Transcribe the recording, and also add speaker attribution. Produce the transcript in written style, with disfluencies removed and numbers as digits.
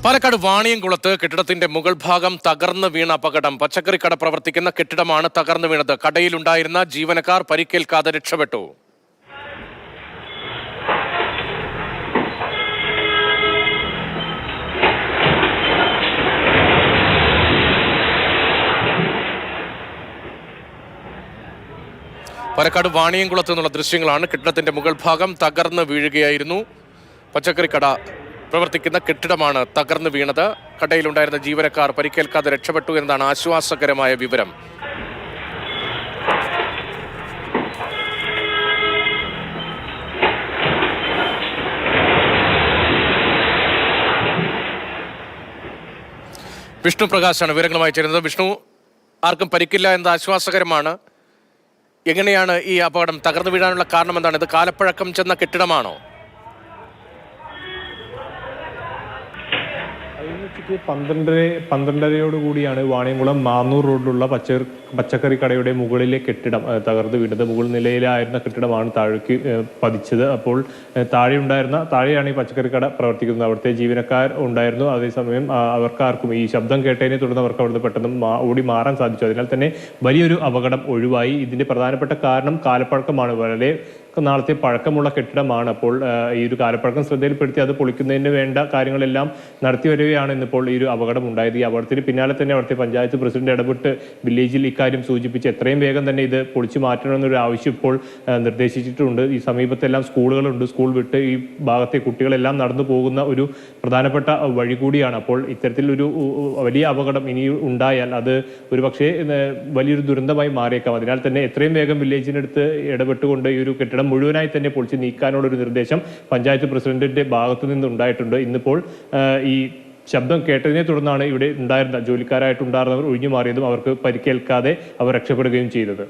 Speaker 1: പാലക്കാട് വാണിയംകുളത്ത് കെട്ടിടത്തിന്റെ മുകൾ ഭാഗം തകർന്നു വീണ അപകടം. പച്ചക്കറിക്കട പ്രവർത്തിക്കുന്ന കെട്ടിടമാണ് തകർന്നു വീണത്. കടയിലുണ്ടായിരുന്ന ജീവനക്കാർ പരിക്കേൽക്കാതെ രക്ഷപ്പെട്ടു. പാലക്കാട് വാണിയംകുളത്ത് നിന്നുള്ള ദൃശ്യങ്ങളാണ്. കെട്ടിടത്തിന്റെ മുകൾ ഭാഗം തകർന്ന് വീഴുകയായിരുന്നു. പച്ചക്കറിക്കട പ്രവർത്തിക്കുന്ന കെട്ടിടമാണ് തകർന്നു വീണത്. കടയിലുണ്ടായിരുന്ന ജീവനക്കാർ പരിക്കേൽക്കാതെ രക്ഷപ്പെട്ടു എന്നതാണ് ആശ്വാസകരമായ വിവരം. വിഷ്ണു പ്രകാശാണ് വിവരങ്ങളുമായി ചേരുന്നത്. വിഷ്ണു, ആർക്കും പരിക്കില്ല എന്നത് ആശ്വാസകരമാണ്. എങ്ങനെയാണ് ഈ അപകടം തകർന്നു വീഴാനുള്ള കാരണം? എന്താണ്? ഇത് കാലപ്പഴക്കം ചെന്ന കെട്ടിടമാണോ?
Speaker 2: ഉച്ചയ്ക്ക് 12:30 കൂടിയാണ് വാണിയംകുളം മാന്നൂർ റോഡിലുള്ള പച്ചക്കറി കടയുടെ മുകളിലെ കെട്ടിടം തകർന്നു വീണത്. മുകൾ നിലയിലായിരുന്ന കെട്ടിടമാണ് താഴേക്ക് പതിച്ചത്. അപ്പോൾ താഴെയാണ് ഈ പച്ചക്കറി കട പ്രവർത്തിക്കുന്നത്. അവിടുത്തെ ജീവനക്കാർ ഉണ്ടായിരുന്നു. അതേസമയം അവർക്കാർക്കും ഈ ശബ്ദം കേട്ടതിനെ തുടർന്ന് അവർക്ക് അവിടുന്ന് പെട്ടെന്ന് ഓടി മാറാൻ സാധിച്ചു. അതിനാൽ തന്നെ വലിയൊരു അപകടം ഒഴിവായി. ഇതിന്റെ പ്രധാനപ്പെട്ട കാരണം കാലപ്പഴക്കമാണ്. വളരെ നാളത്തെ പഴക്കമുള്ള കെട്ടിടമാണ്. അപ്പോൾ ഈ ഒരു കാലപ്പഴക്കം ശ്രദ്ധയിൽപ്പെടുത്തി അത് പൊളിക്കുന്നതിന് വേണ്ട കാര്യങ്ങളെല്ലാം നടത്തി വരികയാണ് ഇന്നിപ്പോൾ ഈ ഒരു അപകടം ഉണ്ടായത്. ഈ അപകടത്തിന് പിന്നാലെ തന്നെ അവിടുത്തെ പഞ്ചായത്ത് പ്രസിഡന്റ് ഇടപെട്ട് വില്ലേജിൽ ഇക്കാര്യം സൂചിപ്പിച്ച് എത്രയും വേഗം തന്നെ ഇത് പൊളിച്ചു മാറ്റണമെന്നൊരു ആവശ്യം ഇപ്പോൾ നിർദ്ദേശിച്ചിട്ടുണ്ട്. ഈ സമീപത്തെല്ലാം സ്കൂളുകളുണ്ട്. സ്കൂൾ വിട്ട് ഈ ഭാഗത്തെ കുട്ടികളെല്ലാം നടന്നു പോകുന്ന ഒരു പ്രധാനപ്പെട്ട വഴി കൂടിയാണ്. അപ്പോൾ ഇത്തരത്തിലൊരു വലിയ അപകടം ഇനി ഉണ്ടായാൽ അത് ഒരുപക്ഷെ വലിയൊരു ദുരന്തമായി മാറിയേക്കാം. അതിനാൽ തന്നെ എത്രയും വേഗം വില്ലേജിനടുത്ത് ഇടപെട്ടുകൊണ്ട് ഈ ഒരു കെട്ടിടം മുഴുവനായി തന്നെ പൊളിച്ച് നീക്കാനുള്ളൊരു നിർദ്ദേശം പഞ്ചായത്ത് പ്രസിഡന്റിന്റെ ഭാഗത്തു നിന്നുണ്ടായിട്ടുണ്ട്. ഇന്നിപ്പോൾ ഈ ശബ്ദം കേട്ടതിനെ തുടർന്നാണ് ഇവിടെ ഉണ്ടായിരുന്ന ജോലിക്കാരായിട്ടുണ്ടായിരുന്നവർ ഒഴിഞ്ഞു മാറിയതും അവർക്ക് പരിക്കേൽക്കാതെ അവർ രക്ഷപ്പെടുകയും ചെയ്തത്.